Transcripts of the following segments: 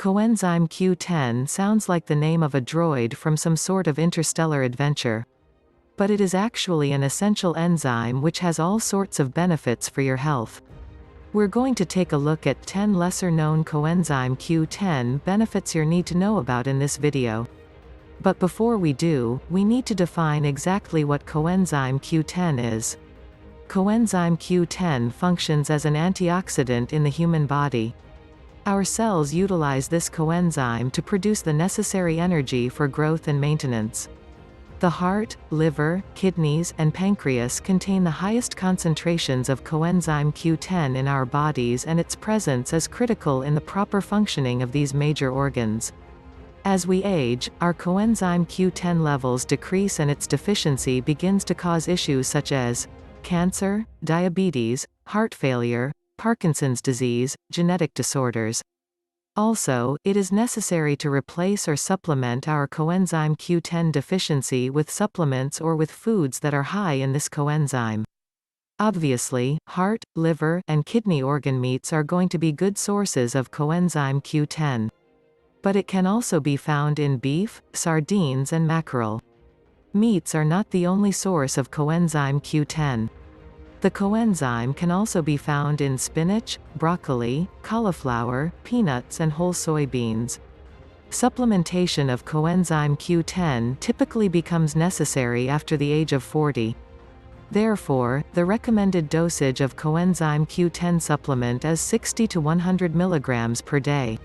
Coenzyme Q10 sounds like the name of a droid from some sort of interstellar adventure. But it is actually an essential enzyme which has all sorts of benefits for your health. We're going to take a look at 10 lesser-known coenzyme Q10 benefits you need to know about in this video. But before we do, we need to define exactly what coenzyme Q10 is. Coenzyme Q10 functions as an antioxidant in the human body. Our cells utilize this coenzyme to produce the necessary energy for growth and maintenance. The heart, liver, kidneys, and pancreas contain the highest concentrations of coenzyme Q10 in our bodies, and its presence is critical in the proper functioning of these major organs. As we age, our coenzyme Q10 levels decrease and its deficiency begins to cause issues such as cancer, diabetes, heart failure, Parkinson's disease, genetic disorders. Also, it is necessary to replace or supplement our coenzyme Q10 deficiency with supplements or with foods that are high in this coenzyme. Obviously, heart, liver, and kidney organ meats are going to be good sources of coenzyme Q10. But it can also be found in beef, sardines, and mackerel. Meats are not the only source of coenzyme Q10. The coenzyme can also be found in spinach, broccoli, cauliflower, peanuts, and whole soybeans. Supplementation of coenzyme Q10 typically becomes necessary after the age of 40. Therefore, the recommended dosage of coenzyme Q10 supplement is 60 to 100 mg per day.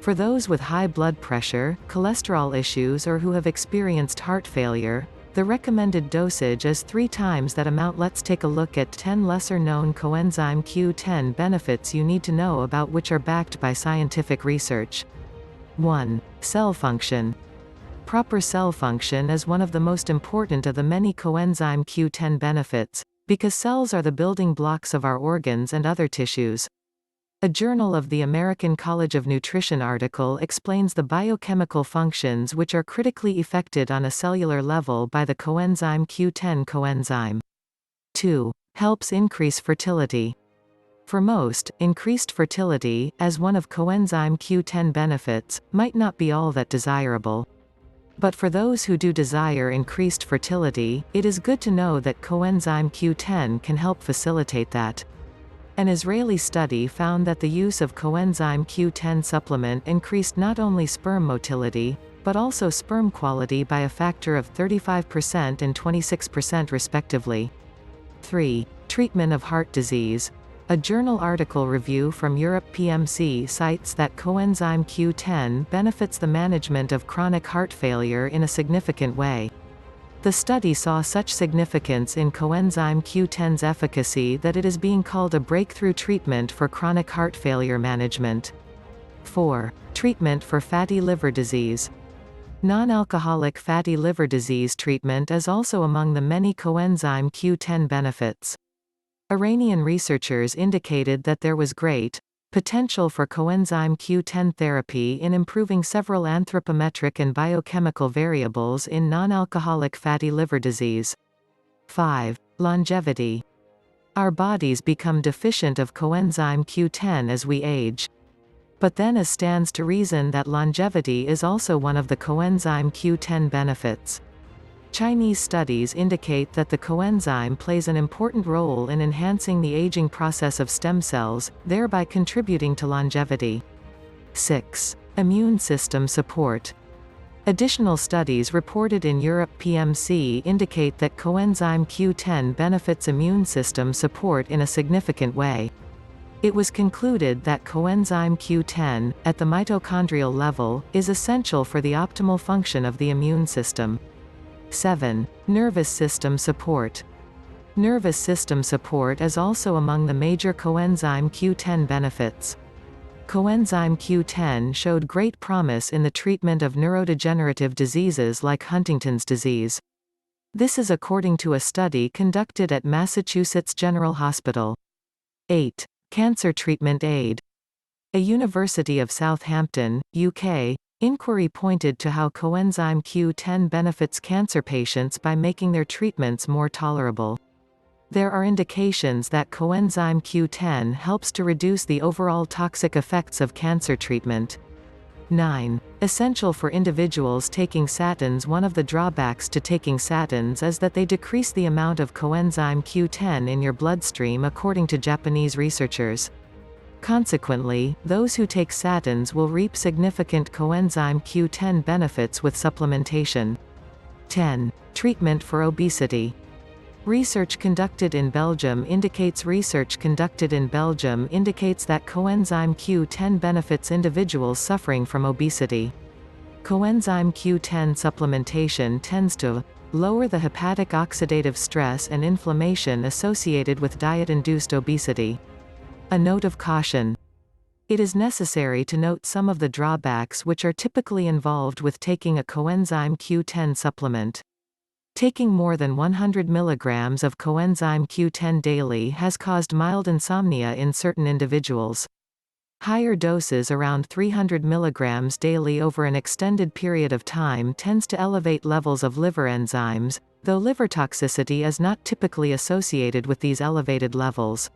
For those with high blood pressure, cholesterol issues, or who have experienced heart failure, the recommended dosage is 3 times that amount. Let's take a look at 10 lesser-known coenzyme Q10 benefits you need to know about, which are backed by scientific research. 1. Cell function. Proper cell function is one of the most important of the many coenzyme Q10 benefits, because cells are the building blocks of our organs and other tissues. A Journal of the American College of Nutrition article explains the biochemical functions which are critically affected on a cellular level by the coenzyme Q10 coenzyme. 2. Helps increase fertility. For most, increased fertility, as one of coenzyme Q10 benefits, might not be all that desirable. But for those who do desire increased fertility, it is good to know that coenzyme Q10 can help facilitate that. An Israeli study found that the use of coenzyme Q10 supplement increased not only sperm motility, but also sperm quality by a factor of 35% and 26% respectively. 3. Treatment of heart disease. A journal article review from Europe PMC cites that coenzyme Q10 benefits the management of chronic heart failure in a significant way. The study saw such significance in coenzyme Q10's efficacy that it is being called a breakthrough treatment for chronic heart failure management. 4. Treatment for fatty liver disease. Non-alcoholic fatty liver disease treatment is also among the many coenzyme Q10 benefits. Iranian researchers indicated that there was great potential for coenzyme Q10 therapy in improving several anthropometric and biochemical variables in non-alcoholic fatty liver disease. 5. Longevity. Our bodies become deficient of coenzyme Q10 as we age. But then it stands to reason that longevity is also one of the coenzyme Q10 benefits. Chinese studies indicate that the coenzyme plays an important role in enhancing the aging process of stem cells, thereby contributing to longevity. 6. Immune system support. Additional studies reported in Europe PMC indicate that coenzyme Q10 benefits immune system support in a significant way. It was concluded that coenzyme Q10, at the mitochondrial level, is essential for the optimal function of the immune system. 7. Nervous system support. Nervous system support is also among the major coenzyme Q10 benefits. Coenzyme Q10 showed great promise in the treatment of neurodegenerative diseases like Huntington's disease. This is according to a study conducted at Massachusetts General Hospital. 8. Cancer treatment aid. A University of Southampton, UK, inquiry pointed to how coenzyme Q10 benefits cancer patients by making their treatments more tolerable. There are indications that coenzyme Q10 helps to reduce the overall toxic effects of cancer treatment. 9. Essential for individuals taking statins. One of the drawbacks to taking statins is that they decrease the amount of coenzyme Q10 in your bloodstream, according to Japanese researchers. Consequently, those who take statins will reap significant coenzyme Q10 benefits with supplementation. 10. Treatment for obesity. Research conducted in Belgium indicates that coenzyme Q10 benefits individuals suffering from obesity. Coenzyme Q10 supplementation tends to lower the hepatic oxidative stress and inflammation associated with diet-induced obesity. A note of caution. It is necessary to note some of the drawbacks which are typically involved with taking a coenzyme Q10 supplement. Taking more than 100 mg of coenzyme Q10 daily has caused mild insomnia in certain individuals. Higher doses around 300 mg daily over an extended period of time tends to elevate levels of liver enzymes, though liver toxicity is not typically associated with these elevated levels.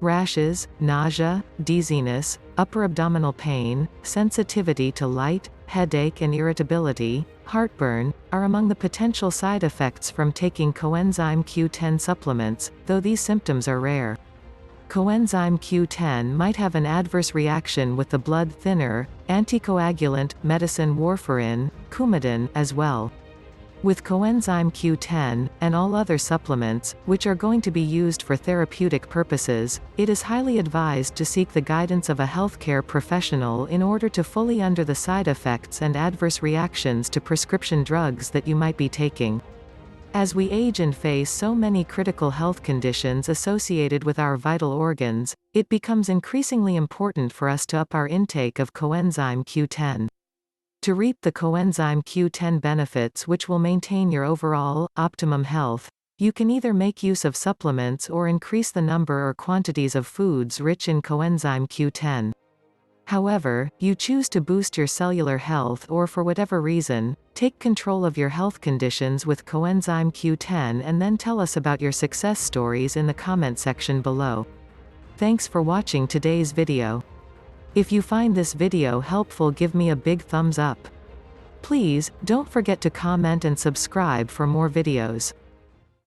Rashes, nausea, dizziness, upper abdominal pain, sensitivity to light, headache and irritability, heartburn, are among the potential side effects from taking coenzyme Q10 supplements, though these symptoms are rare. Coenzyme Q10 might have an adverse reaction with the blood thinner, anticoagulant medicine warfarin, Coumadin, as well. With coenzyme Q10, and all other supplements, which are going to be used for therapeutic purposes, it is highly advised to seek the guidance of a healthcare professional in order to fully understand the side effects and adverse reactions to prescription drugs that you might be taking. As we age and face so many critical health conditions associated with our vital organs, it becomes increasingly important for us to up our intake of coenzyme Q10. To reap the coenzyme Q10 benefits which will maintain your overall, optimum health, you can either make use of supplements or increase the number or quantities of foods rich in coenzyme Q10. However, you choose to boost your cellular health or for whatever reason, take control of your health conditions with coenzyme Q10 and then tell us about your success stories in the comment section below. Thanks for watching today's video. If you find this video helpful, give me a big thumbs up. Please, don't forget to comment and subscribe for more videos.